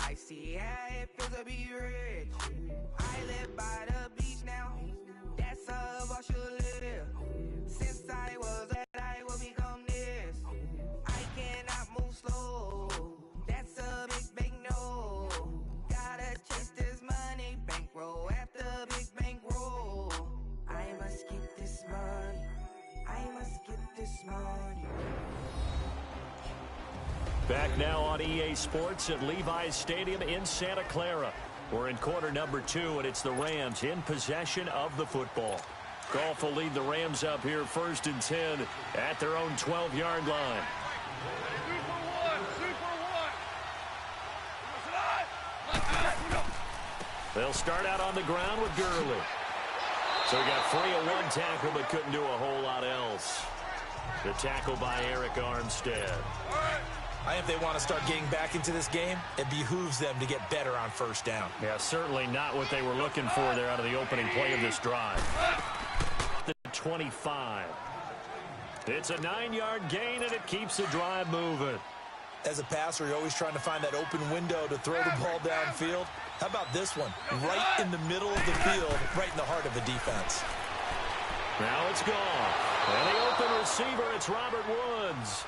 I see how it feels to be rich. I live by the beach now. That's how I should live. Since I was that I will become this. I cannot move slow. That's a big no. Gotta chase this money, bankroll after big bankroll. I must get this money. I must get this money. Back now on EA Sports at Levi's Stadium in Santa Clara. We're in quarter number 2, and it's the Rams in possession of the football. Goff will lead the Rams up here 1st and 10 at their own 12-yard line. They'll start out on the ground with Gurley. So he got free of one tackle but couldn't do a whole lot else. The tackle by Arik Armstead. I think if they want to start getting back into this game, it behooves them to get better on first down. Yeah, certainly not what they were looking for there out of the opening play of this drive. The 25. It's a 9-yard gain, and it keeps the drive moving. As a passer, you're always trying to find that open window to throw the ball downfield. How about this one? Right in the middle of the field, right in the heart of the defense. Now it's gone. And the open receiver, it's Robert Woods.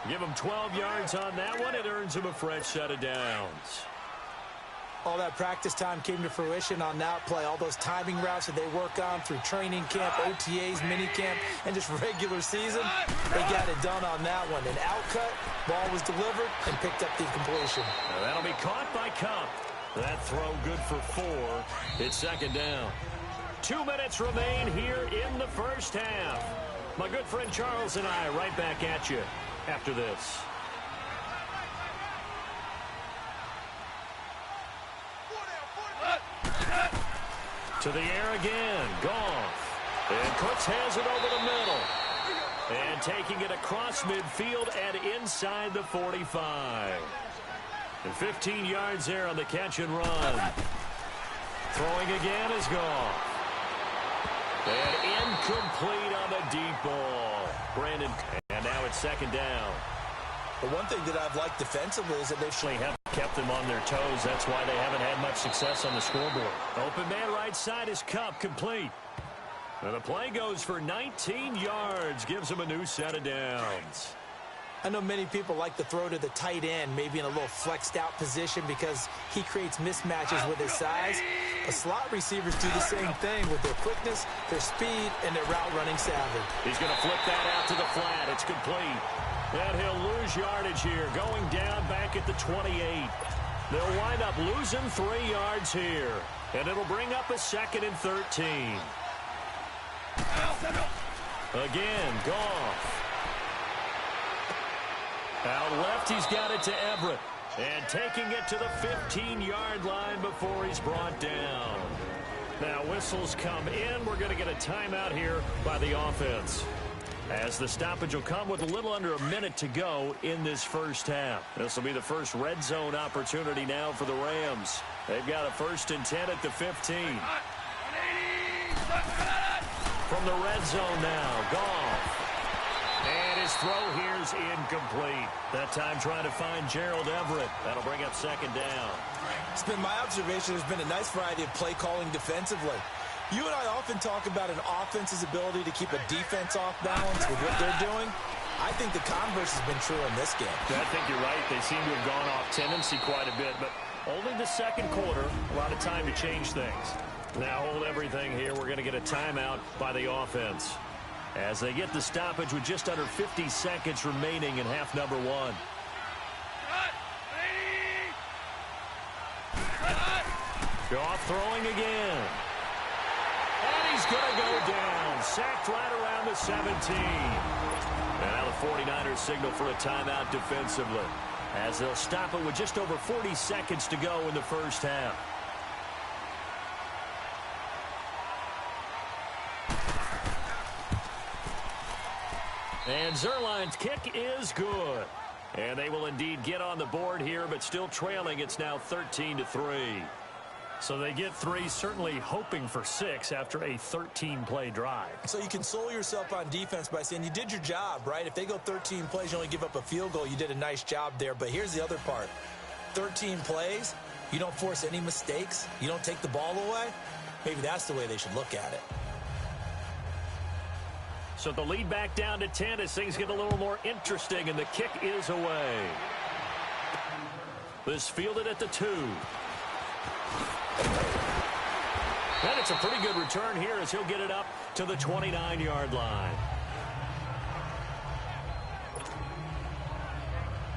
Give him 12 yards on that one. It earns him a fresh set of downs. All that practice time came to fruition on that play. All those timing routes that they work on through training camp, OTAs, minicamp, and just regular season, they got it done on that one. An outcut, ball was delivered, and picked up the completion. Now that'll be caught by Kupp. That throw good for 4. It's 2nd down. 2 minutes remain here in the first half. My good friend Charles and I right back at you after this. To the air again, Goff. And Cooks has it over the middle. And taking it across midfield and inside the 45. And 15 yards there on the catch and run. Throwing again is Goff. And incomplete on the deep ball. Brandon, and now it's 2nd down. The one thing that I've liked defensively is that they actually have kept them on their toes. That's why they haven't had much success on the scoreboard. Open man right side is Kupp, complete. And the play goes for 19 yards. Gives them a new set of downs. I know many people like to throw to the tight end, maybe in a little flexed out position because he creates mismatches with his size. But slot receivers do the same thing with their quickness, their speed, and their route running savvy. He's going to flip that out to the flat. It's complete. And he'll lose yardage here, going down back at the 28. They'll wind up losing 3 yards here. And it'll bring up a 2nd and 13. Again, Goff. Out left, he's got it to Everett. And taking it to the 15-yard line before he's brought down. Now whistles come in. We're going to get a timeout here by the offense. As the stoppage will come with a little under a minute to go in this first half. This will be the first red zone opportunity now for the Rams. They've got a 1st and 10 at the 15. From the red zone now, Goff. And his throw here is incomplete. That time trying to find Gerald Everett. That'll bring up 2nd down. It's been my observation there's been a nice variety of play calling defensively. You and I often talk about an offense's ability to keep a defense off balance with what they're doing. I think the converse has been true in this game. I think you're right. They seem to have gone off tendency quite a bit, but only the 2nd quarter. A lot of time to change things. Now hold everything here. We're going to get a timeout by the offense as they get the stoppage with just under 50 seconds remaining in half number 1. Goff throwing again. And he's going to go down. Sacked right around the 17. And now the 49ers signal for a timeout defensively as they'll stop it with just over 40 seconds to go in the first half. And Zuerlein's kick is good. And they will indeed get on the board here, but still trailing. It's now 13-3. So they get 3, certainly hoping for 6 after a 13-play drive. So you console yourself on defense by saying you did your job, right? If they go 13 plays, you only give up a field goal, you did a nice job there. But here's the other part. 13 plays, you don't force any mistakes, you don't take the ball away, maybe that's the way they should look at it. So the lead back down to 10 as things get a little more interesting, and the kick is away. This fielded at the 2. And it's a pretty good return here as he'll get it up to the 29-yard line.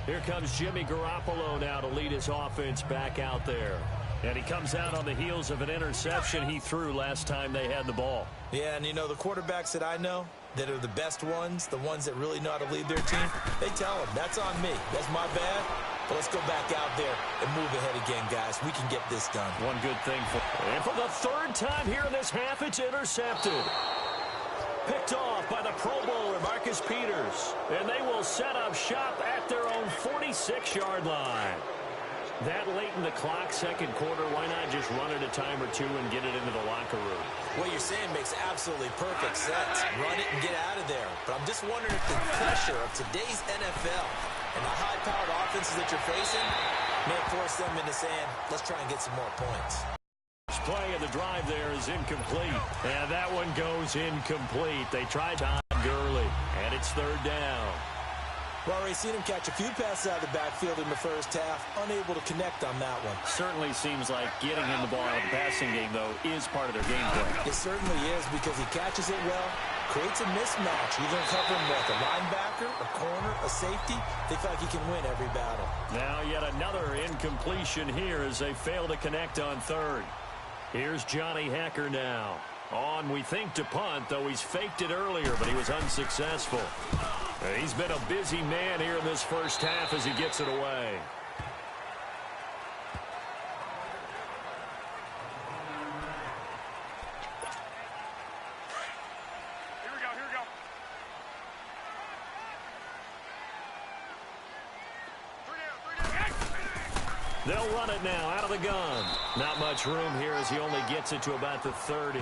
Here comes Jimmy Garoppolo now to lead his offense back out there. And he comes out on the heels of an interception he threw last time they had the ball. Yeah, and you know, the quarterbacks that I know that are the best ones, the ones that really know how to lead their team, they tell them, that's on me. That's my bad. But let's go back out there and move ahead again, guys. We can get this done. One good thing and for the third time here in this half, it's intercepted. Picked off by the Pro Bowler, Marcus Peters. And they will set up shop at their own 46-yard line. That late in the clock, second quarter, why not just run it a time or two and get it into the locker room? What you're saying makes absolutely perfect sense. Run it and get out of there. But I'm just wondering if the pressure of today's NFL and the high-powered offenses that you're facing may force them into saying, let's try and get some more points. Play of the drive there is incomplete. And that one goes incomplete. They tried Todd Gurley, and it's third down. Well, already seen him catch a few passes out of the backfield in the first half, unable to connect on that one. Certainly seems like getting him the ball out of the passing game, though, is part of their game plan. It certainly is because he catches it well, creates a mismatch. You're going to cover him with a linebacker, a corner, a safety. They feel like he can win every battle. Now yet another incompletion here as they fail to connect on third. Here's Johnny Hekker now. On, we think, to punt, though he's faked it earlier, but he was unsuccessful. He's been a busy man here in this first half as he gets it away. Here we go. They'll run it now out of the gun. Not much room here as he only gets it to about the 30.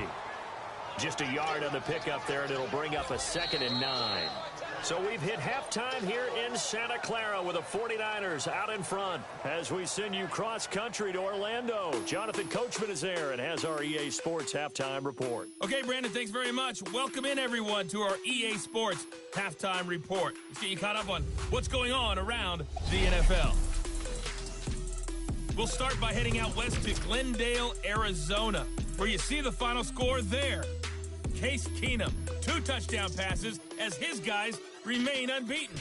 Just a yard on the pickup there, and it'll bring up a 2nd and 9. So we've hit halftime here in Santa Clara with the 49ers out in front as we send you cross-country to Orlando. Jonathan Coachman is there and has our EA Sports Halftime Report. Okay, Brandon, thanks very much. Welcome in, everyone, to our EA Sports Halftime Report. Let's get you caught up on what's going on around the NFL. We'll start by heading out west to Glendale, Arizona, where you see the final score there. Case Keenum, 2 touchdown passes as his guys remain unbeaten.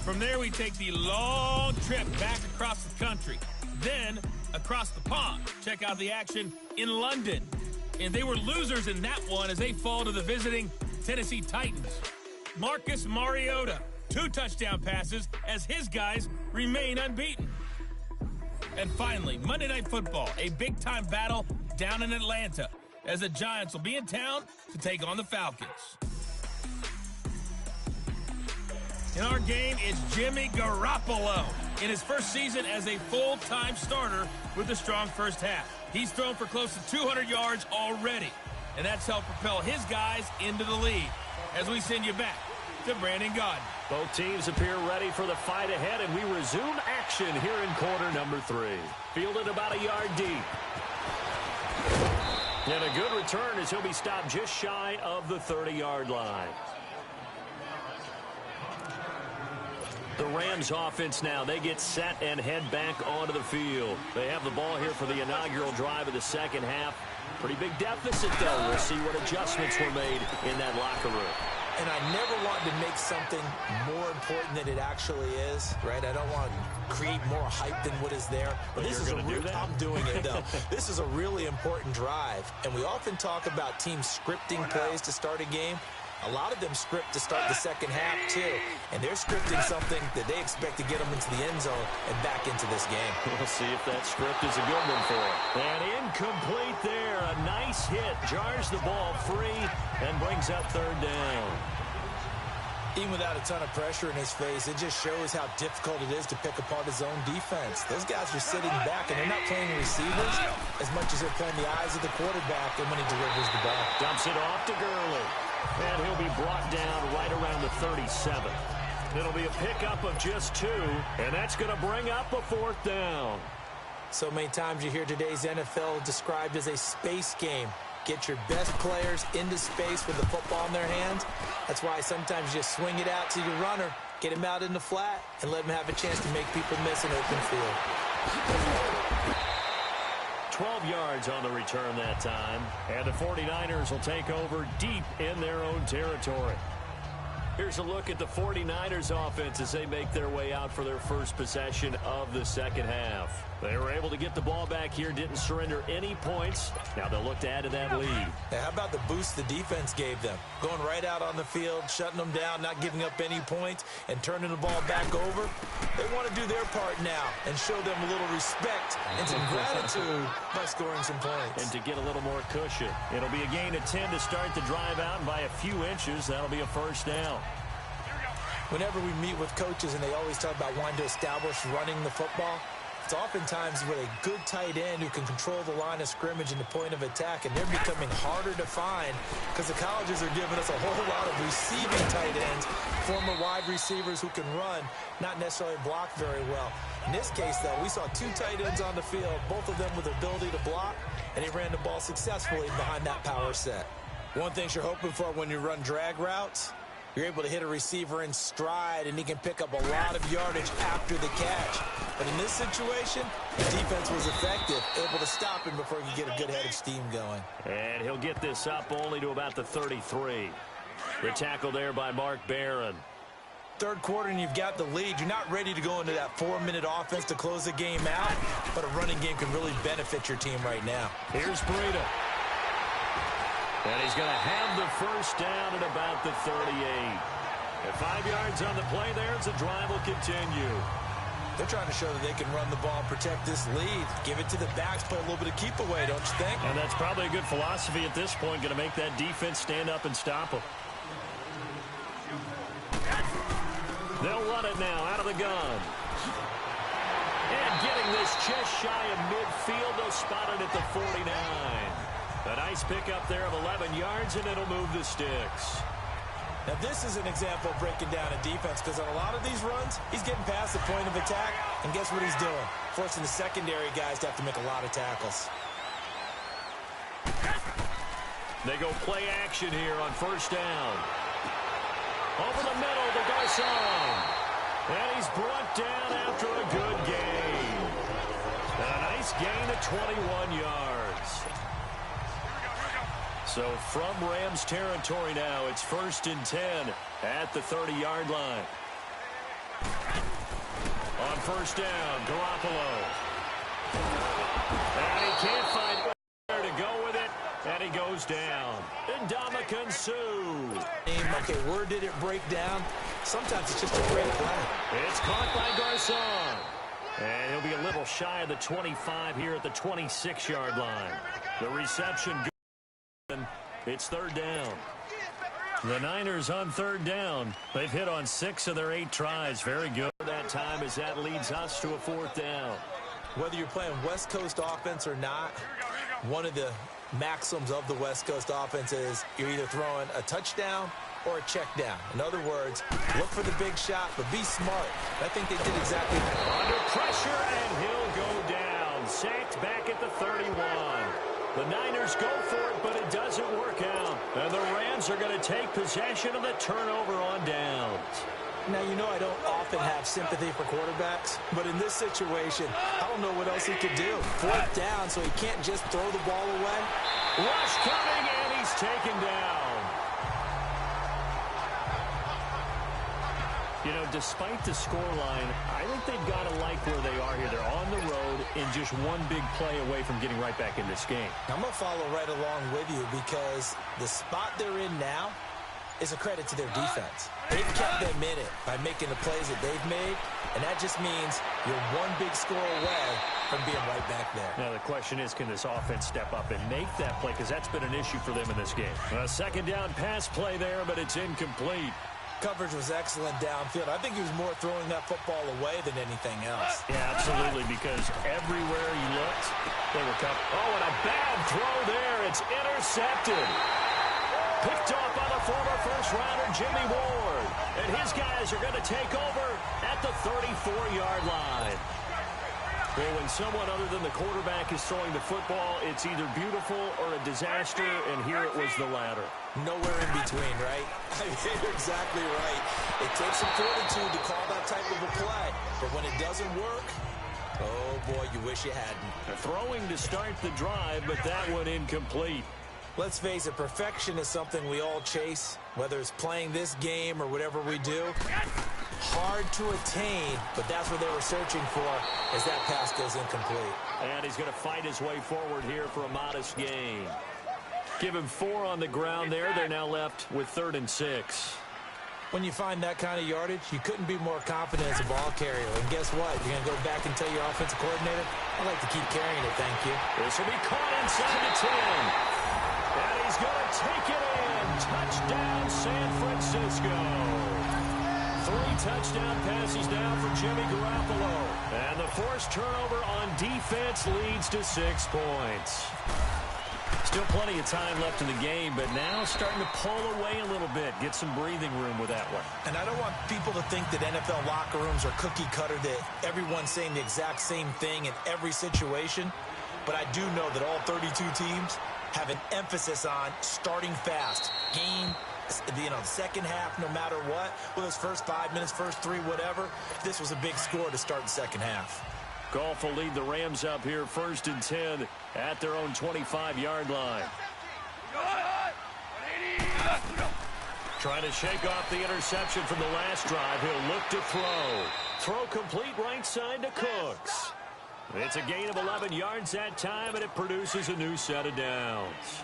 From there, we take the long trip back across the country, then across the pond. Check out the action in London. And they were losers in that one as they fall to the visiting Tennessee Titans. Marcus Mariota, 2 touchdown passes as his guys remain unbeaten. And finally, Monday Night Football, a big-time battle down in Atlanta as the Giants will be in town to take on the Falcons. In our game, it's Jimmy Garoppolo in his first season as a full-time starter with a strong first half. He's thrown for close to 200 yards already, and that's helped propel his guys into the lead. As we send you back to Brandon Gaudin. Both teams appear ready for the fight ahead, and we resume action here in quarter number 3. Fielded about a yard deep. And a good return as he'll be stopped just shy of the 30-yard line. The Rams offense now, they get set and head back onto the field. They have the ball here for the inaugural drive of the second half. Pretty big deficit, though. We'll see what adjustments were made in that locker room. And I never want to make something more important than it actually is, right? I don't want to create more hype than what is there. But this is I'm doing it, though. This is a really important drive. And we often talk about teams scripting plays to start a game. A lot of them script to start the second half, too. And they're scripting something that they expect to get them into the end zone and back into this game. We'll see if that script is a good one for them. And incomplete there. A nice hit. Jars the ball free and brings up third down. Even without a ton of pressure in his face, it just shows how difficult it is to pick apart his own defense. Those guys are sitting back, and they're not playing receivers as much as they're playing the eyes of the quarterback and when he delivers the ball. Dumps it off to Gurley. And he'll be brought down right around the 37. It'll be a pickup of just 2, and that's going to bring up a 4th down. So many times you hear today's NFL described as a space game. Get your best players into space with the football in their hands. That's why sometimes you just swing it out to your runner, get him out in the flat, and let him have a chance to make people miss an open field. 12 yards on the return that time, and the 49ers will take over deep in their own territory. Here's a look at the 49ers offense as they make their way out for their first possession of the second half. They were able to get the ball back here, didn't surrender any points. Now they'll look to add to that lead. Now, how about the boost the defense gave them? Going right out on the field, shutting them down, not giving up any points, and turning the ball back over. They want to do their part now and show them a little respect and some gratitude by scoring some points. And to get a little more cushion. It'll be a gain of 10 to start the drive out, and by a few inches, that'll be a first down. Whenever we meet with coaches and they always talk about wanting to establish running the football, it's oftentimes with a good tight end who can control the line of scrimmage and the point of attack, and they're becoming harder to find because the colleges are giving us a whole lot of receiving tight ends, former wide receivers who can run, not necessarily block very well. In this case, though, we saw 2 tight ends on the field, both of them with the ability to block, and he ran the ball successfully behind that power set. One thing you're hoping for when you run drag routes, you're able to hit a receiver in stride, and he can pick up a lot of yardage after the catch. But in this situation, the defense was effective, able to stop him before he could get a good head of steam going. And he'll get this up only to about the 33. The tackle there by Mark Barron. Third quarter, and you've got the lead. You're not ready to go into that 4-minute offense to close the game out, but a running game can really benefit your team right now. Here's Breida. And he's going to have the first down at about the 38. At 5 yards on the play there as the drive will continue. They're trying to show that they can run the ball and protect this lead. Give it to the backs, play a little bit of keep away, don't you think? And that's probably a good philosophy at this point, going to make that defense stand up and stop them. They'll run it now out of the gun. And getting this just shy of midfield, they'll spot it at the 49. A nice pickup there of 11 yards, and it'll move the sticks. Now, this is an example of breaking down a defense because on a lot of these runs, he's getting past the point of attack, and guess what he's doing? Forcing the secondary guys to have to make a lot of tackles. They go play action here on first down. Over the middle to Garcon. And he's brought down after a good gain. A nice gain of 21 yards. So from Rams territory now, it's 1st and 10 at the 30-yard line. On first down, Garoppolo. And he can't find where to go with it, and he goes down. Ndamukong Suh. Okay, where did it break down? Sometimes it's just a great play. It's caught by Garcon. And he'll be a little shy of the 25 here at the 26-yard line. The reception good. It's 3rd down. The Niners on 3rd down. They've hit on 6 of their 8 tries. Very good that time as that leads us to a 4th down. Whether you're playing West Coast offense or not, one of the maxims of the West Coast offense is you're either throwing a touchdown or a check down. In other words, look for the big shot, but be smart. I think they did exactly that. Under pressure, and he'll go down. Sacked back at the 31. The Niners go for it, but it doesn't work out. And the Rams are going to take possession of the turnover on downs. Now, you know I don't often have sympathy for quarterbacks, but in this situation, I don't know what else he could do. 4th down, so he can't just throw the ball away. Rush coming, and he's taken down. You know, despite the scoreline, I think they've got to like where they are here. They're on the road and just one big play away from getting right back in this game. I'm going to follow right along with you because the spot they're in now is a credit to their defense. They've kept them in it by making the plays that they've made, and that just means you're one big score away from being right back there. Now the question is, can this offense step up and make that play? Because that's been an issue for them in this game. A 2nd down pass play there, but it's incomplete. Coverage was excellent downfield. I think he was more throwing that football away than anything else. Yeah, absolutely, because everywhere he looked, they were covered. Oh, and a bad throw there. It's intercepted. Picked off by the former first-rounder Jimmy Ward. And his guys are going to take over at the 34-yard line. Well, when someone other than the quarterback is throwing the football, it's either beautiful or a disaster, and here it was the latter. Nowhere in between, right? You're exactly right. It takes some fortitude to call that type of a play. But when it doesn't work, oh, boy, you wish you hadn't. Throwing to start the drive, but that one incomplete. Let's face it, perfection is something we all chase, whether it's playing this game or whatever we do. Hard to attain, but that's what they were searching for as that pass goes incomplete. And he's going to fight his way forward here for a modest gain. Give him 4 on the ground there. They're now left with 3rd and 6. When you find that kind of yardage, you couldn't be more confident as a ball carrier. And guess what? You're going to go back and tell your offensive coordinator, I'd like to keep carrying it, thank you. This will be caught inside the 10. And he's going to take it in. Touchdown, San Francisco. 3 touchdown passes now for Jimmy Garoppolo. And the forced turnover on defense leads to 6 points. Still plenty of time left in the game, but now starting to pull away a little bit. Get some breathing room with that one. And I don't want people to think that NFL locker rooms are cookie cutter, that everyone's saying the exact same thing in every situation. But I do know that all 32 teams have an emphasis on starting fast. Game, the second half, no matter what. Well, those first 5 minutes, first 3, whatever. This was a big score to start the second half. Goff will lead the Rams up here 1st and 10 at their own 25-yard line. Trying to shake off the interception from the last drive. He'll look to throw. Throw complete right side to Cooks. It's a gain of 11 yards that time, and it produces a new set of downs.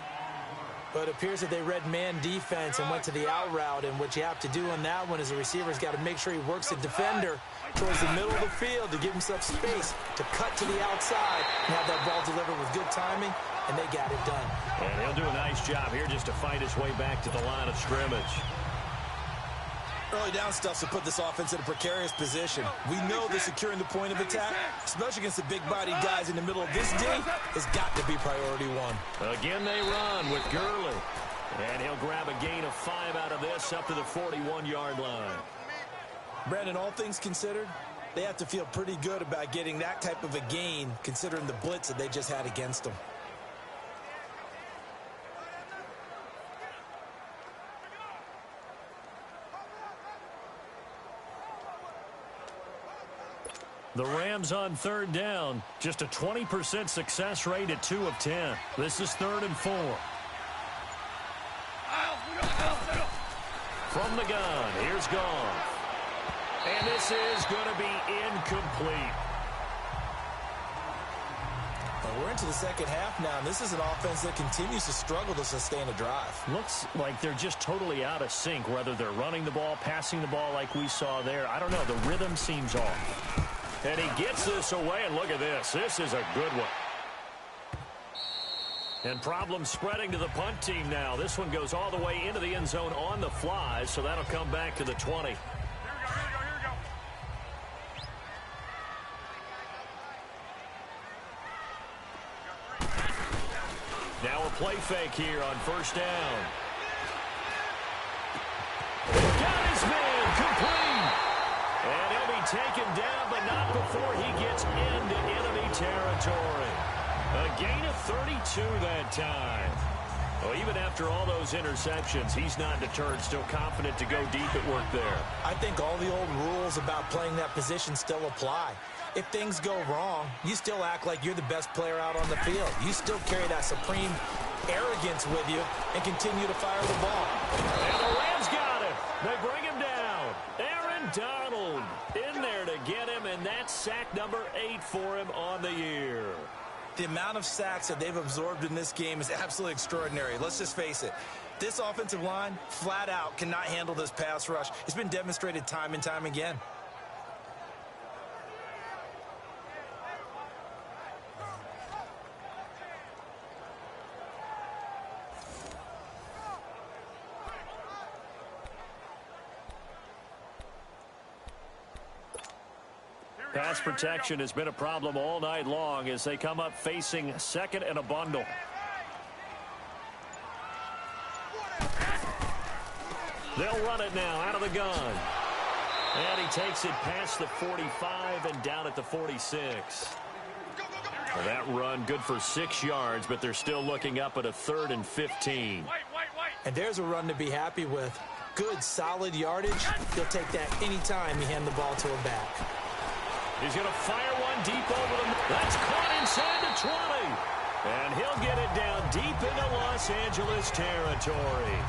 But it appears that they read man defense and went to the out route, and what you have to do on that one is the receiver's got to make sure he works the defender towards the middle of the field to give himself space to cut to the outside and have that ball delivered with good timing, and they got it done. And he'll do a nice job here just to fight his way back to the line of scrimmage. Early down stuff to put this offense in a precarious position. We know that securing the point of attack, especially against the big-bodied guys in the middle of this day, has got to be priority 1. Again, they run with Gurley. And he'll grab a gain of 5 out of this up to the 41-yard line. Brandon, all things considered, they have to feel pretty good about getting that type of a gain considering the blitz that they just had against them. The Rams on 3rd down. Just a 20% success rate at 2 of 10. This is 3rd and 4. From the gun, here's Goff. And this is going to be incomplete. Well, we're into the second half now, and this is an offense that continues to struggle to sustain a drive. Looks like they're just totally out of sync, whether they're running the ball, passing the ball like we saw there. I don't know. The rhythm seems off. And he gets this away, and look at this. This is a good one. And problems spreading to the punt team now. This one goes all the way into the end zone on the fly, so that'll come back to the 20. Now a play fake here on 1st down. Got his man, complete. And he'll be taken down, but not before he gets into enemy territory. A gain of 32 that time. Well, even after all those interceptions, he's not deterred, still confident to go deep at work there. I think all the old rules about playing that position still apply. If things go wrong, you still act like you're the best player out on the field. You still carry that supreme arrogance with you and continue to fire the ball. And the Rams got him. They bring him down. Aaron Donald in there to get him, and that's sack number 8 for him on the year. The amount of sacks that they've absorbed in this game is absolutely extraordinary. Let's just face it. This offensive line, flat out, cannot handle this pass rush. It's been demonstrated time and time again. Pass protection has been a problem all night long as they come up facing 2nd and a bundle. They'll run it now out of the gun. And he takes it past the 45 and down at the 46. Well, that run good for 6 yards, but they're still looking up at a 3rd and 15. And there's a run to be happy with. Good, solid yardage. He'll take that anytime you hand the ball to him back. He's going to fire one deep over the... That's caught inside the 20. And he'll get it down deep into Los Angeles territory.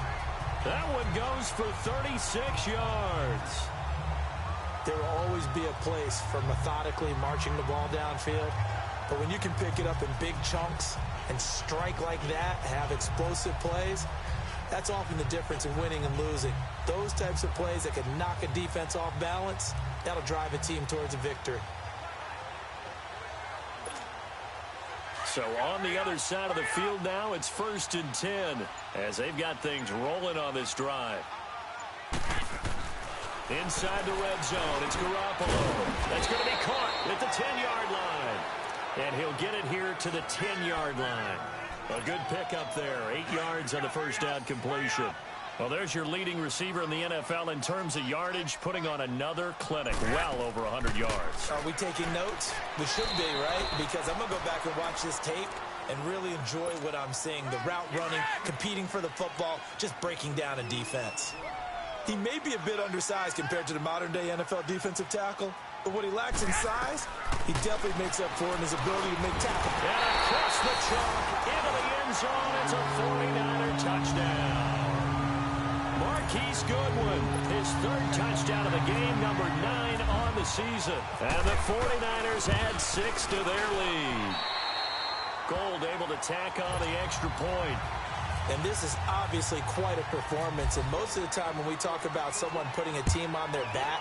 That one goes for 36 yards. There will always be a place for methodically marching the ball downfield. But when you can pick it up in big chunks and strike like that, have explosive plays, that's often the difference in winning and losing. Those types of plays that can knock a defense off balance, that'll drive a team towards a victory. So on the other side of the field now, it's 1st and 10 as they've got things rolling on this drive. Inside the red zone, it's Garoppolo. That's going to be caught at the 10-yard line. And he'll get it here to the 10-yard line. A good pickup there, 8 yards on the first down completion. Well, there's your leading receiver in the NFL in terms of yardage, putting on another clinic, well over 100 yards. Are we taking notes? We should be, right? Because I'm going to go back and watch this tape and really enjoy what I'm seeing. The route running, competing for the football, just breaking down a defense. He may be a bit undersized compared to the modern-day NFL defensive tackle, but what he lacks in size, he definitely makes up for in his ability to make tackles. And across the chalk, into the end zone, it's a 49er touchdown. Marquise Goodwin, his 3rd touchdown of the game, number 9 on the season. And the 49ers add 6 to their lead. Gold able to tack on the extra point. And this is obviously quite a performance. And most of the time when we talk about someone putting a team on their back,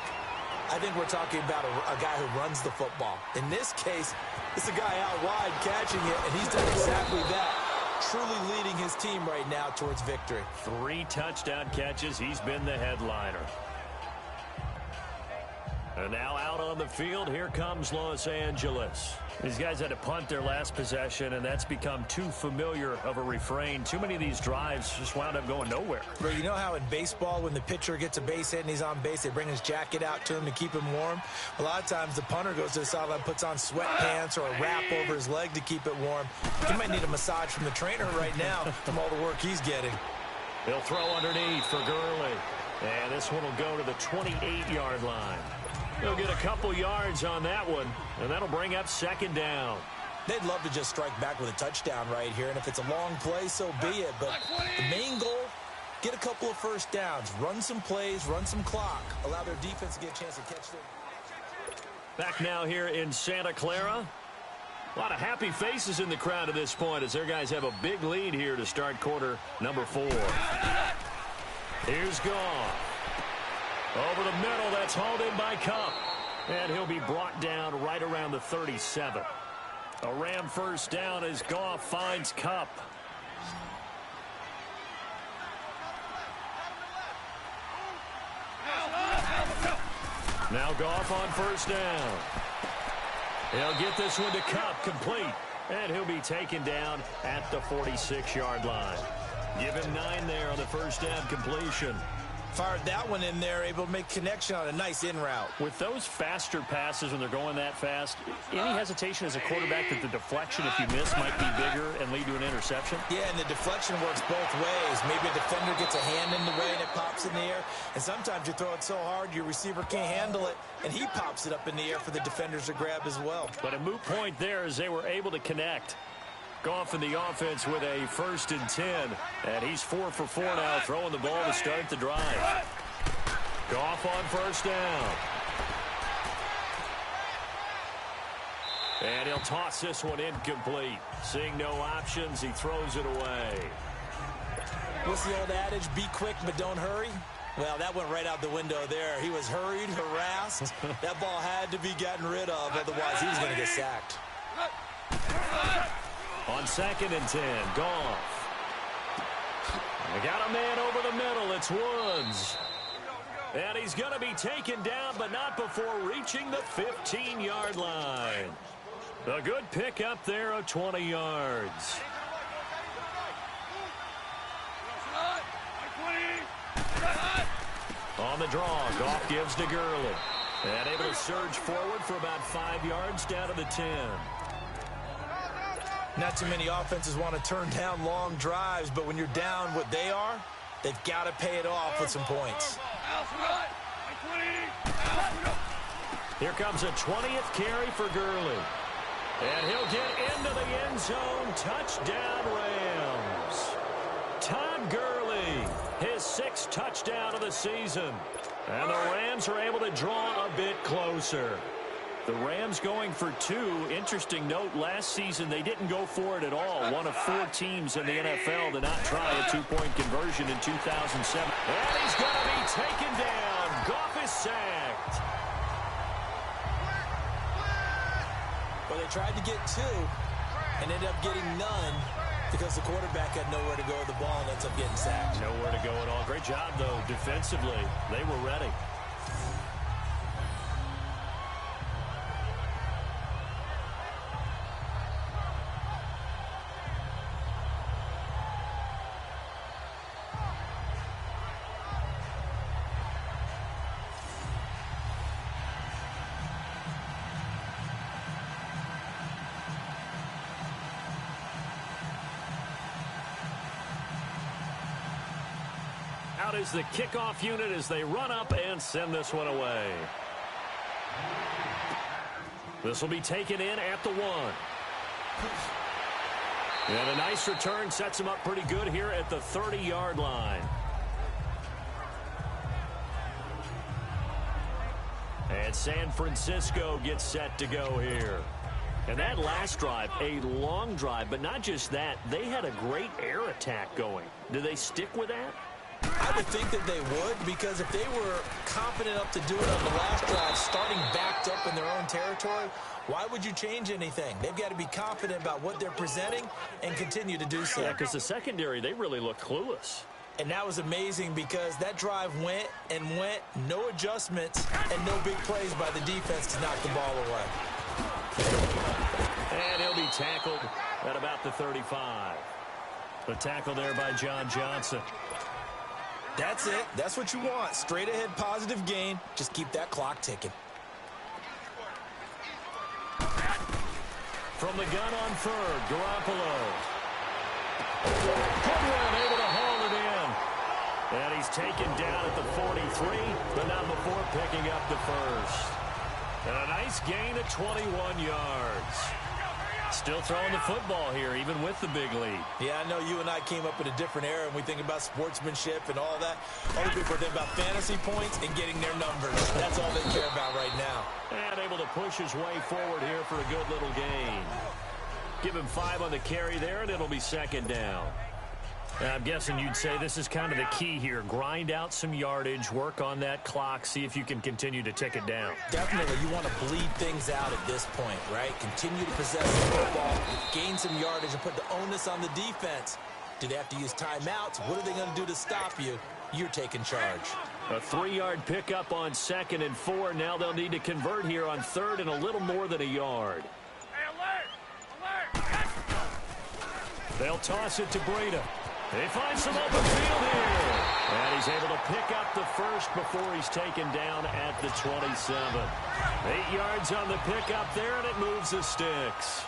I think we're talking about a guy who runs the football. In this case, it's a guy out wide catching it, and he's done exactly that. Truly leading his team right now towards victory. 3 touchdown catches. He's been the headliner. And now out on the field, here comes Los Angeles. These guys had to punt their last possession, and that's become too familiar of a refrain. Too many of these drives just wound up going nowhere. Bro, you know how in baseball, when the pitcher gets a base hit and he's on base, they bring his jacket out to him to keep him warm? A lot of times the punter goes to the sideline, puts on sweatpants or a wrap over his leg to keep it warm. He might need a massage from the trainer right now from all the work he's getting. He'll throw underneath for Gurley. And this one will go to the 28-yard line. He'll get a couple yards on that one, and that'll bring up 2nd down. They'd love to just strike back with a touchdown right here, and if it's a long play, so be it. But the main goal, get a couple of first downs, run some plays, run some clock, allow their defense to get a chance to catch them. Back now here in Santa Clara. A lot of happy faces in the crowd at this point as their guys have a big lead here to start quarter number 4. Here's Goff. Over the middle, that's hauled in by Kupp. And he'll be brought down right around the 37. A Ram first down as Goff finds Kupp. Now Goff on first down. He'll get this one to Kupp, complete. And he'll be taken down at the 46-yard line. Give him 9 there on the first down completion. Fired that one in there, able to make connection on a nice in route. With those faster passes when they're going that fast, any hesitation as a quarterback that the deflection, if you miss, might be bigger and lead to an interception? Yeah, and the deflection works both ways. Maybe a defender gets a hand in the way and it pops in the air. And sometimes you throw it so hard your receiver can't handle it, and he pops it up in the air for the defenders to grab as well. But a moot point there as they were able to connect. Goff in the offense with a 1st and 10. And he's 4 for 4 now, throwing the ball to start the drive. Goff on first down. And he'll toss this one incomplete. Seeing no options, he throws it away. What's the old adage? Be quick, but don't hurry. Well, that went right out the window there. He was hurried, harassed. That ball had to be gotten rid of, otherwise he was going to get sacked. On 2nd and 10, Goff. They got a man over the middle. It's Woods. And he's going to be taken down, but not before reaching the 15-yard line. A good pickup there of 20 yards. On the draw, Goff gives to Gurley. And able to surge forward for about 5 yards down to the 10. Not too many offenses want to turn down long drives, but when you're down what they are, they've got to pay it off with some points. Here comes a 20th carry for Gurley. And he'll get into the end zone. Touchdown, Rams. Todd Gurley, his 6th touchdown of the season. And the Rams are able to draw a bit closer. The Rams going for 2. Interesting note, last season they didn't go for it at all. One of 4 teams in the NFL to not try a 2-point conversion in 2007. And he's going to be taken down. Goff is sacked. Well, they tried to get 2 and ended up getting none because the quarterback had nowhere to go with the ball and ends up getting sacked. Nowhere to go at all. Great job, though, defensively. They were ready. Out is the kickoff unit as they run up and send this one away. This will be taken in at the 1. And a nice return sets him up pretty good here at the 30-yard line. And San Francisco gets set to go here. And that last drive, a long drive, but not just that, they had a great air attack going. Do they stick with that? I would think that they would, because if they were confident enough to do it on the last drive, starting backed up in their own territory, why would you change anything? They've got to be confident about what they're presenting and continue to do so. Yeah, because the secondary, they really looked clueless. And that was amazing because that drive went and went, no adjustments, and no big plays by the defense to knock the ball away. And he'll be tackled at about the 35. The tackle there by John Johnson. That's it. That's what you want. Straight ahead positive gain. Just keep that clock ticking. From the gun on third, Garoppolo. Goodwin able to haul it in. And he's taken down at the 43, but not before picking up the first. And a nice gain of 21 yards. Still throwing the football here, even with the big lead. Yeah, I know you and I came up in a different era, and we think about sportsmanship and all that. Other people think about fantasy points and getting their numbers. That's all they care about right now. And able to push his way forward here for a good little gain. Give him 5 on the carry there, and it'll be second down. I'm guessing you'd say this is kind of the key here. Grind out some yardage, work on that clock, see if you can continue to tick it down. Definitely. You want to bleed things out at this point, right? Continue to possess the football, gain some yardage, and put the onus on the defense. Do they have to use timeouts? What are they going to do to stop you? You're taking charge. A 3-yard pickup on 2nd and 4. Now they'll need to convert here on 3rd and a little more than a yard. They'll toss it to Breida. He finds some open field here. And he's able to pick up the first before he's taken down at the 27. 8 yards on the pickup there, and it moves the sticks.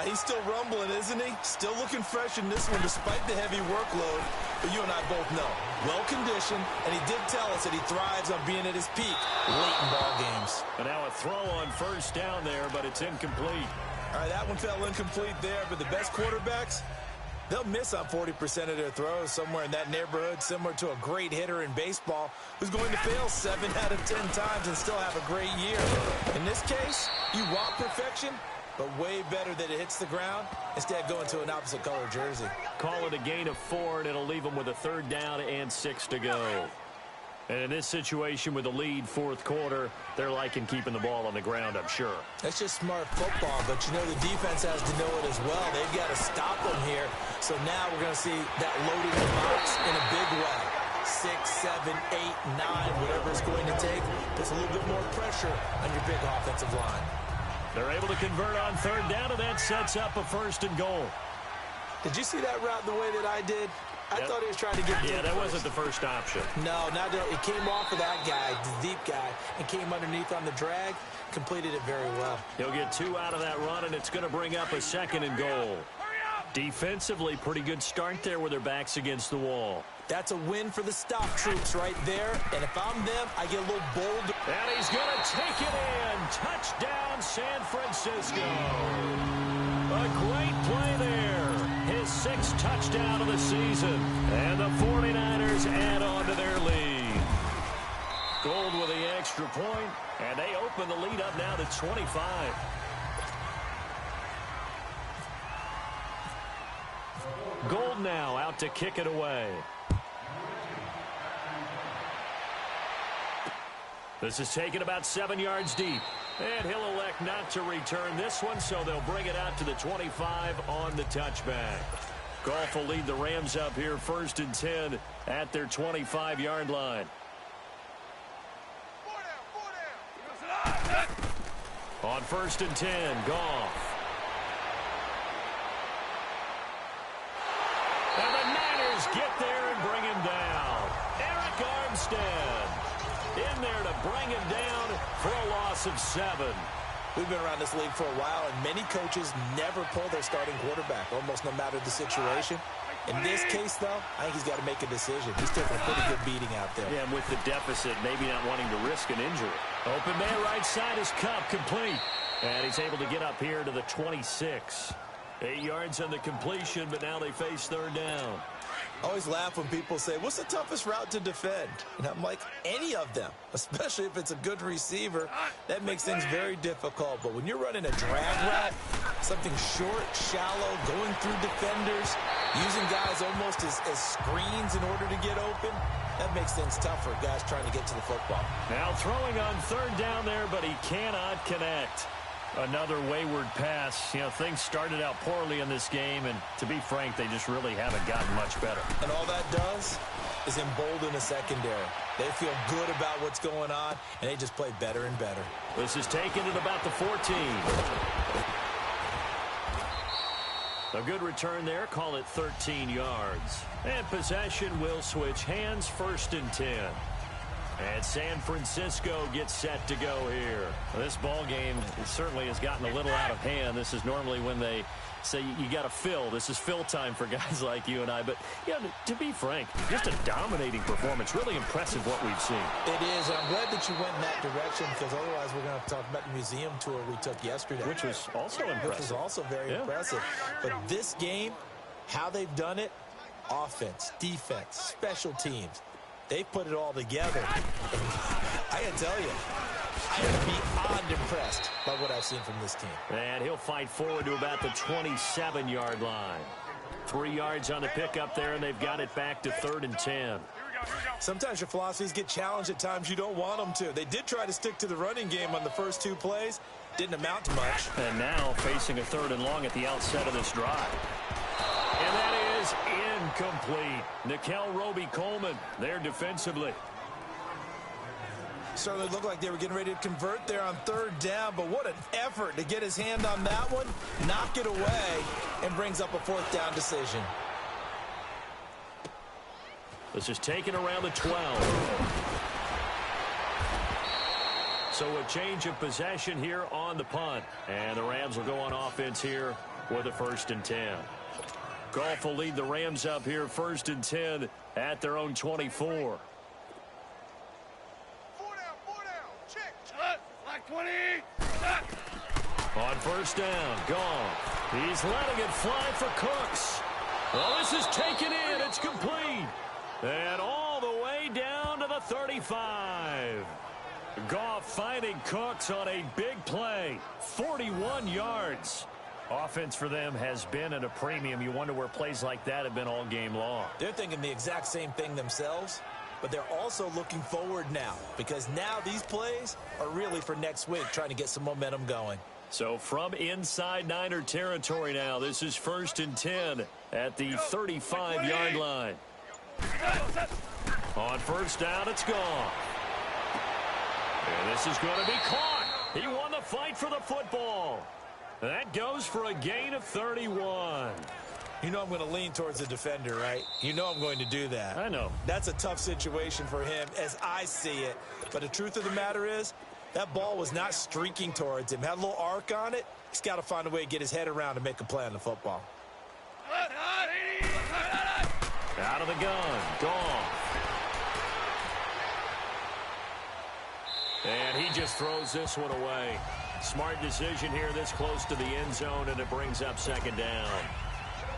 He's still rumbling, isn't he? Still looking fresh in this one despite the heavy workload. But you and I both know, well-conditioned, and he did tell us that he thrives on being at his peak late in ball games. And now a throw on first down there, but it's incomplete. All right, that one fell incomplete there, but the best quarterbacks, they'll miss on 40% of their throws, somewhere in that neighborhood, similar to a great hitter in baseball who's going to fail 7 out of 10 times and still have a great year. In this case, you want perfection, but way better that it hits the ground instead of going to an opposite color jersey. Call it a gain of 4, and it'll leave them with a 3rd down and 6 to go. And in this situation with the lead, 4th quarter, they're liking keeping the ball on the ground, I'm sure. That's just smart football, but you know the defense has to know it as well. They've got to stop them here. So now we're going to see that loading the box in a big way. 6, 7, 8, 9, whatever it's going to take, puts a little bit more pressure on your big offensive line. They're able to convert on 3rd down, and that sets up a 1st and goal. Did you see that route the way that I did? I thought he was trying to get Yeah, that wasn't the first option. No, it came off of that guy, the deep guy, and came underneath on the drag, completed it very well. He'll get 2 out of that run, and it's going to bring up a 2nd and goal. Defensively, pretty good start there with their backs against the wall. That's a win for the stop troops right there, and if I'm them, I get a little bold. And he's going to take it in. Touchdown, San Francisco. A great play there. His 6th touchdown of the season. And the 49ers add on to their lead. Gold with the extra point, and they open the lead up now to 25. Gold now out to kick it away. This is taken about 7 yards deep. And he'll elect not to return this one, so they'll bring it out to the 25 on the touchback. Goff will lead the Rams up here 1st and 10 at their 25-yard line. On 1st and 10, Goff. And the Niners get there and bring him down. Eric Armstead in there to bring him down for a loss of 7. We've been around this league for a while, and many coaches never pull their starting quarterback, almost no matter the situation. In this case, though, I think he's got to make a decision. He's taking a pretty good beating out there. Yeah, and with the deficit, maybe not wanting to risk an injury. Open man right side is Kupp, complete. And he's able to get up here to the 26. 8 yards on the completion, but now they face 3rd down. I always laugh when people say, what's the toughest route to defend? And I'm like, any of them, especially if it's a good receiver. That makes things very difficult. But when you're running a drag route, something short, shallow, going through defenders, using guys almost as screens in order to get open, that makes things tough for guys trying to get to the football. Now throwing on 3rd down there, but he cannot connect. Another wayward pass. You know, things started out poorly in this game, and to be frank, they just really haven't gotten much better. And all that does is embolden a secondary. They feel good about what's going on, and they just play better and better. This is taken at about the 14. A good return there. Call it 13 yards. And possession will switch hands, 1st and 10. And San Francisco gets set to go here. This ball game certainly has gotten a little out of hand. This is normally when they say you got to fill. This is fill time for guys like you and I. But, yeah, to be frank, just a dominating performance. Really impressive what we've seen. It is. And I'm glad that you went in that direction, because otherwise we're going to have to talk about the museum tour we took yesterday. Which was also impressive. Which was also very impressive. But this game, how they've done it, offense, defense, special teams, they put it all together. And I can tell you, I am beyond impressed by what I've seen from this team. And he'll fight forward to about the 27-yard line. 3 yards on the pickup there, and they've got it back to 3rd and 10. Sometimes your philosophies get challenged at times you don't want them to. They did try to stick to the running game on the first 2 plays. Didn't amount to much. And now facing a 3rd and long at the outset of this drive. And that is incomplete. Nickel Roby-Coleman there defensively. Certainly looked like they were getting ready to convert there on 3rd down, but what an effort to get his hand on that one, knock it away, and brings up a 4th down decision. This is taken around the 12. So a change of possession here on the punt. And the Rams will go on offense here with a 1st and 10. Goff will lead the Rams up here 1st and 10 at their own 24. On 1st down, Goff. He's letting it fly for Cooks. Well, this is taken in. It's complete. And all the way down to the 35. Goff finding Cooks on a big play. 41 yards. Offense for them has been at a premium. You wonder where plays like that have been all game long. They're thinking the exact same thing themselves, but they're also looking forward now, because now these plays are really for next week, trying to get some momentum going. So from inside Niner territory now, this is 1st and 10 at the 35-yard line. On 1st down, it's gone. And this is going to be caught. He won the fight for the football. That goes for a gain of 31. You know I'm going to lean towards the defender, right? You know I'm going to do that. I know. That's a tough situation for him as I see it. But the truth of the matter is, that ball was not streaking towards him. Had a little arc on it. He's got to find a way to get his head around and make a play on the football. Out of the gun. Gone. And he just throws this one away. Smart decision here this close to the end zone, and it brings up second down.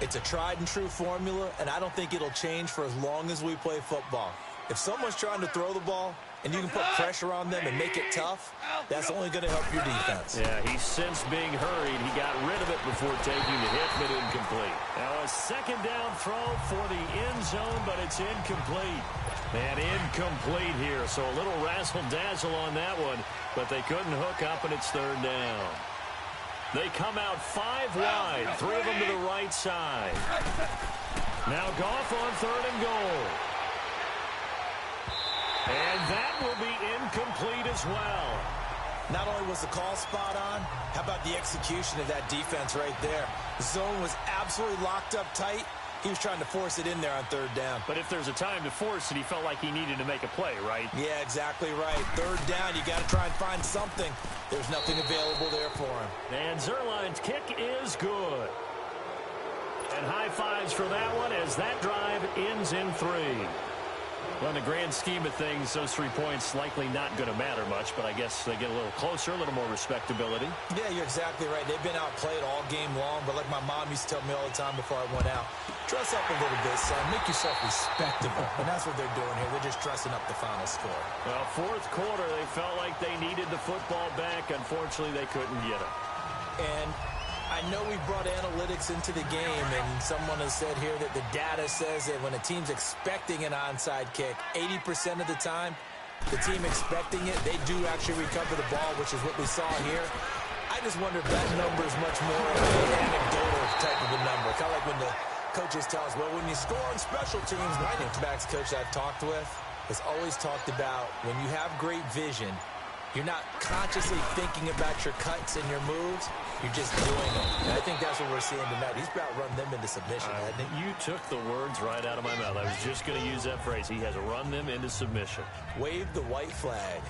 It's a tried and true formula, and I don't think it'll change for as long as we play football. If someone's trying to throw the ball and you can put pressure on them and make it tough, that's only going to help your defense. Yeah, he's since being hurried. He got rid of it before taking the hit, but incomplete. Now a second down throw for the end zone, but it's incomplete. And incomplete here, so a little razzle-dazzle on that one, but they couldn't hook up, and it's third down. They come out 5 wide, 3 of them to the right side. Now Goff on third and goal. And that will be incomplete as well. Not only was the call spot on, how about the execution of that defense right there? The zone was absolutely locked up tight. He was trying to force it in there on third down. But if there's a time to force it, he felt like he needed to make a play, right? Yeah, exactly right. Third down, you got to try and find something. There's nothing available there for him. And Zuerlein's kick is good. And high fives for that one as that drive ends in 3. Well, in the grand scheme of things, those 3 points likely not going to matter much, but I guess they get a little closer, a little more respectability. Yeah, you're exactly right. They've been outplayed all game long, but like my mom used to tell me all the time before I went out, dress up a little bit, son. Make yourself respectable. And that's what they're doing here. They're just dressing up the final score. Well, fourth quarter, they felt like they needed the football back. Unfortunately, they couldn't get it. And I know we brought analytics into the game, and someone has said here that the data says that when a team's expecting an onside kick, 80% of the time, the team expecting it, they do actually recover the ball, which is what we saw here. I just wonder if that number is much more of an anecdotal type of a number. Kind of like when the coaches tell us, well, when you score on special teams, my backs coach I've talked with has always talked about when you have great vision, you're not consciously thinking about your cuts and your moves. You're just doing it. And I think that's what we're seeing tonight. He's about run them into submission, hasn't he? You took the words right out of my mouth. I was just going to use that phrase. He has run them into submission. Wave the white flag.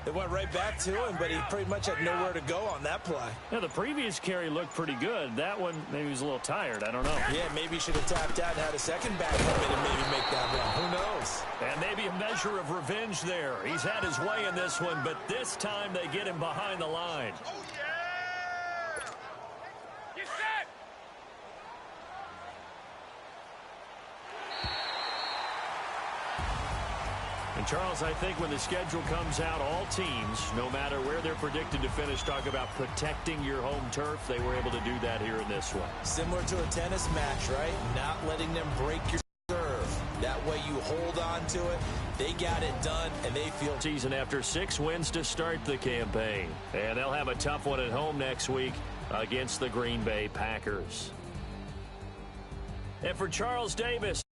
They went right back to him, but he pretty much had nowhere to go on that play. Yeah, the previous carry looked pretty good. That one, maybe he was a little tired. I don't know. Yeah, maybe he should have tapped out and had a second back come in and maybe make that run. Who knows? And maybe a measure of revenge there. He's had his way in this one, but this time they get him behind the line. And Charles, I think when the schedule comes out, all teams, no matter where they're predicted to finish, talk about protecting your home turf. They were able to do that here in this one. Similar to a tennis match, right? Not letting them break your serve. That way you hold on to it. They got it done, and they feel season after 6 wins to start the campaign. And they'll have a tough one at home next week against the Green Bay Packers. And for Charles Davis,